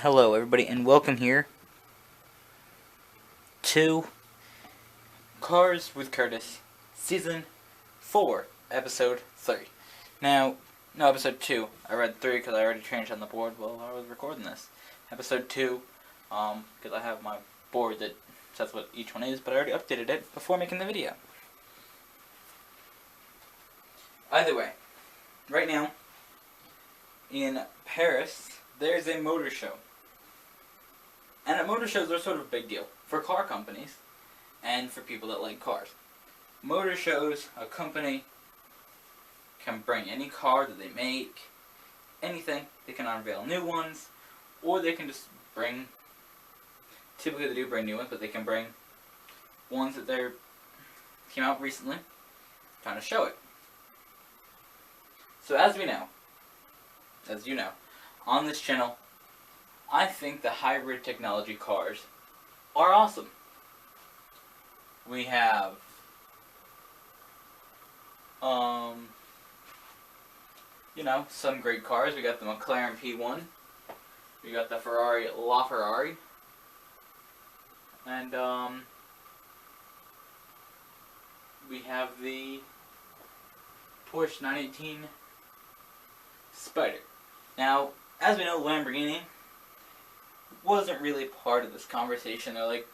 Hello everybody and welcome here to Cars with Curtis, Season 4, Episode 3. Now, no, Episode 2. I read 3 because I already changed on the board while I was recording this. Episode 2, because I have my board that says what each one is, but I already updated it before making the video. Either way, right now, in Paris, there's a motor show. And motor shows are sort of a big deal for car companies and for people that like cars. Motor shows, a company can bring any car that they make, anything. They can unveil new ones, or they can just bring, typically they do bring new ones, but they can bring ones that they came out recently, kind of show it. So as you know, on this channel, I think the hybrid technology cars are awesome. We have some great cars. We got the McLaren P1, we got the Ferrari LaFerrari, and we have the Porsche 918 Spider. Now, as we know, Lamborghini wasn't really part of this conversation. They're like,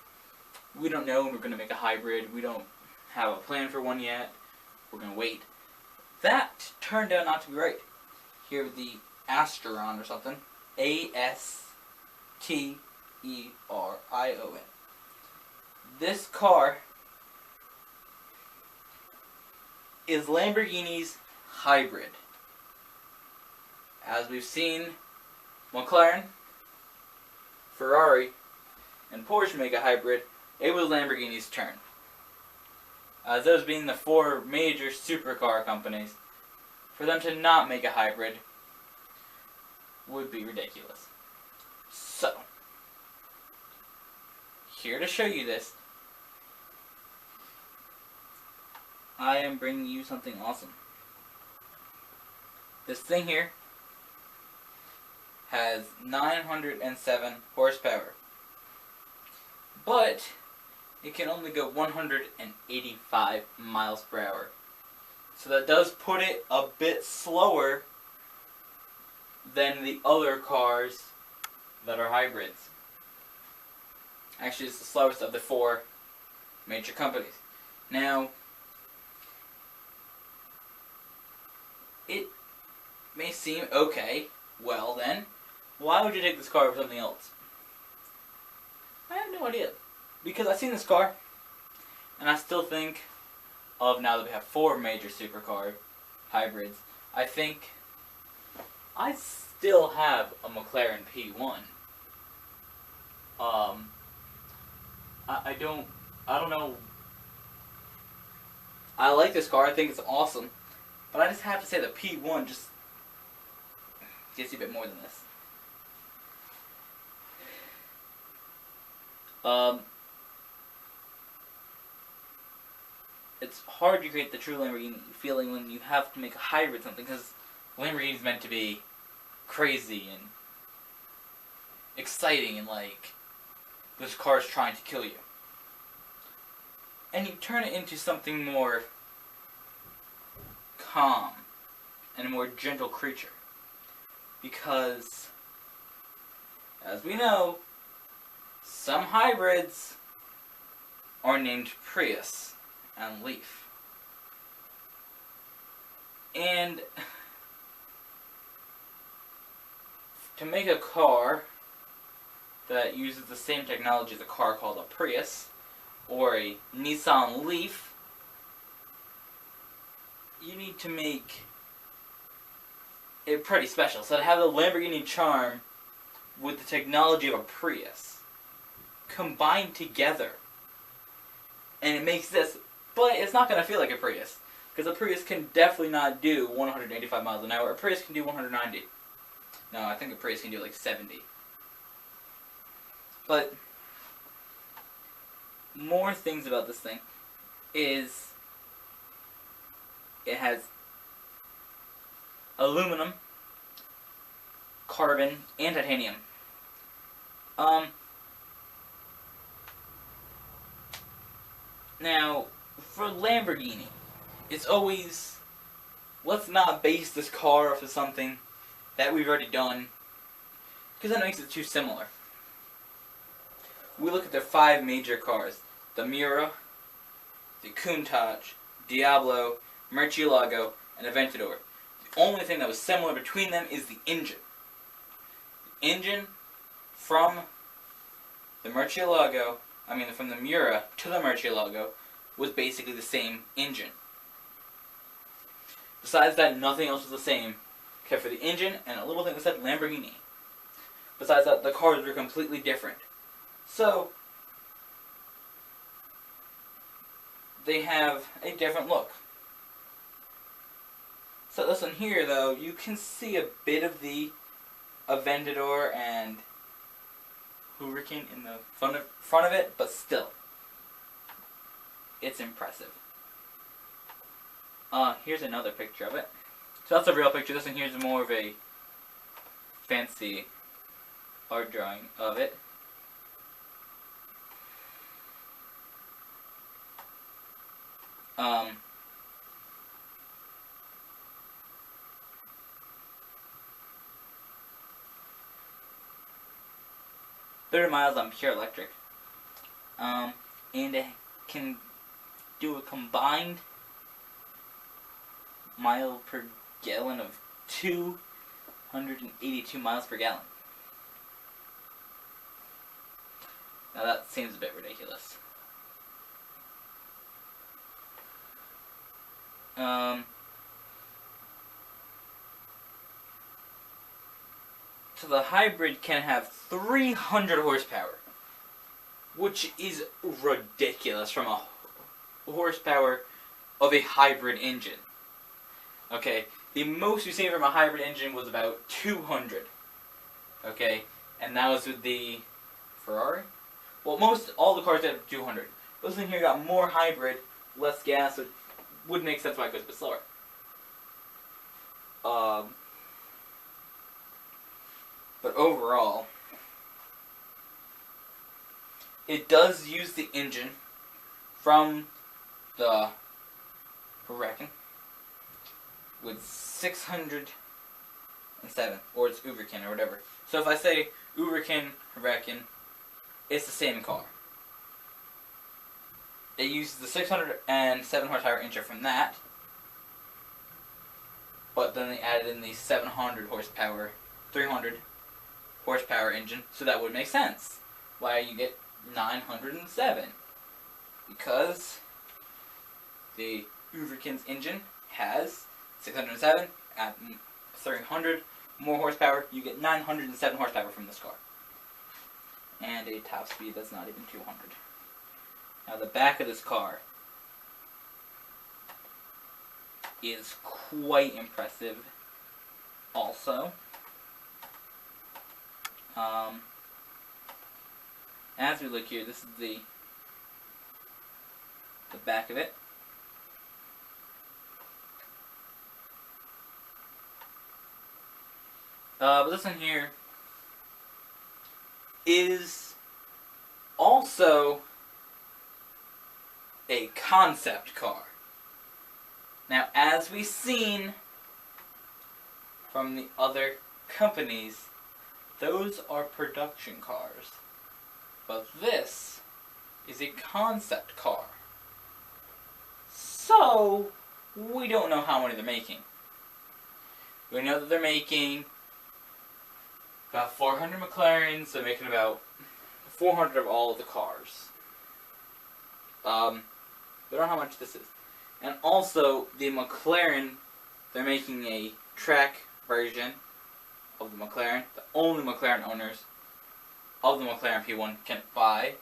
we don't know when we're going to make a hybrid. We don't have a plan for one yet. We're going to wait. That turned out not to be right. Here, the Asterion or something. Asterion. This car is Lamborghini's hybrid. As we've seen, McLaren, Ferrari, and Porsche make a hybrid. It was Lamborghini's turn. Those being the four major supercar companies, for them to not make a hybrid would be ridiculous. So, here to show you this, I am bringing you something awesome. This thing here has 907 horsepower, but it can only go 185 miles per hour. So that does put it a bit slower than the other cars that are hybrids. Actually, it's the slowest of the four major companies. Now, it may seem okay. Well then, why would you take this car over something else? I have no idea. Because I've seen this car, and I still think of, now that we have four major supercar hybrids, I think I still have a McLaren P1. I don't know. I like this car, I think it's awesome, but I just have to say the P1 just gets you a bit more than this. It's hard to create the true Lamborghini feeling when you have to make a hybrid something, because Lamborghini's meant to be crazy and exciting and like this car's trying to kill you. And you turn it into something more calm and a more gentle creature. Because, as we know, some hybrids are named Prius and Leaf. And to make a car that uses the same technology as a car called a Prius or a Nissan Leaf, you need to make it pretty special. So to have the Lamborghini charm with the technology of a Prius combined together, and it makes this, but it's not going to feel like a Prius, because a Prius can definitely not do 185 miles an hour. A Prius can do 190. No, I think a Prius can do like 70. But more things about this thing is it has aluminum, carbon, and titanium. Now, for Lamborghini, it's always, let's not base this car off of something that we've already done, because that makes it too similar. We look at their 5 major cars: the Miura, the Countach, Diablo, Murcielago, and Aventador. The only thing that was similar between them is the engine. The engine from the from the Miura to the Murcielago was basically the same engine. Besides that, nothing else was the same, except for the engine and a little thing that said Lamborghini. Besides that, the cars were completely different. So, they have a different look. So this one here, though, you can see a bit of the Aventador and Hurricane in the front of it, but still, it's impressive. Here's another picture of it. So that's a real picture. This one here is more of a fancy art drawing of it. Um, 30 miles on pure electric. And it can do a combined mile per gallon of 282 miles per gallon. Now that seems a bit ridiculous. So the hybrid can have 300 horsepower, which is ridiculous from a horsepower of a hybrid engine. Okay, the most we've seen from a hybrid engine was about 200. Okay, and that was with the Ferrari. Well, all the cars had 200. This one here got more hybrid, less gas, so it would make sense why it goes a bit slower. But overall, it does use the engine from the Huracan with 607, or it's Huracan or whatever. So if I say Huracan, it's the same car. It uses the 607 horsepower engine from that, but then they added in the 700 horsepower, 300 horsepower engine, so that would make sense why you get 907, because the Huracan's engine has 607 at 300 more horsepower. You get 907 horsepower from this car, and a top speed that's not even 200. Now the back of this car is quite impressive also. As we look here, this is the back of it. But this one here is also a concept car. Now, as we've seen from the other companies, those are production cars. But this is a concept car. So, we don't know how many they're making. We know that they're making about 400 McLarens, so they're making about 400 of all of the cars. We don't know how much this is. And also, the McLaren, they're making a track version of the McLaren. The only McLaren owners of the McLaren P1 can buy.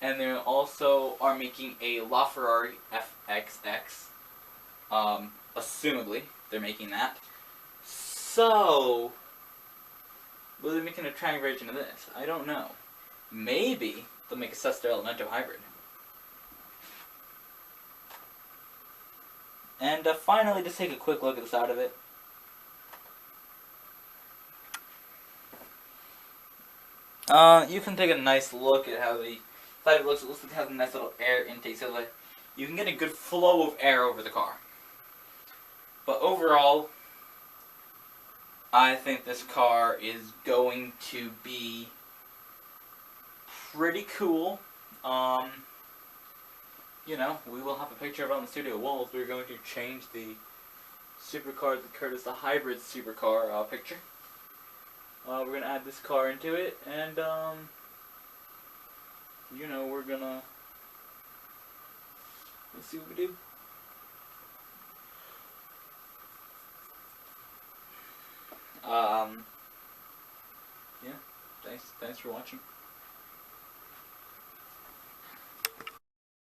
And they also are making a LaFerrari FXX. Assumedly, they're making that. So, will they be making a track version of this? I don't know. Maybe they'll make a Sesto Elemento hybrid. And finally, just take a quick look at the side of it. You can take a nice look at how the side looks. It looks like it has a nice little air intake, so that you can get a good flow of air over the car. But overall, I think this car is going to be pretty cool. You know, we will have a picture of it on the studio walls. We're going to change the supercar, the Curtis, the hybrid supercar picture. We're gonna add this car into it, and you know, we're gonna let's see what we do. Yeah, thanks for watching.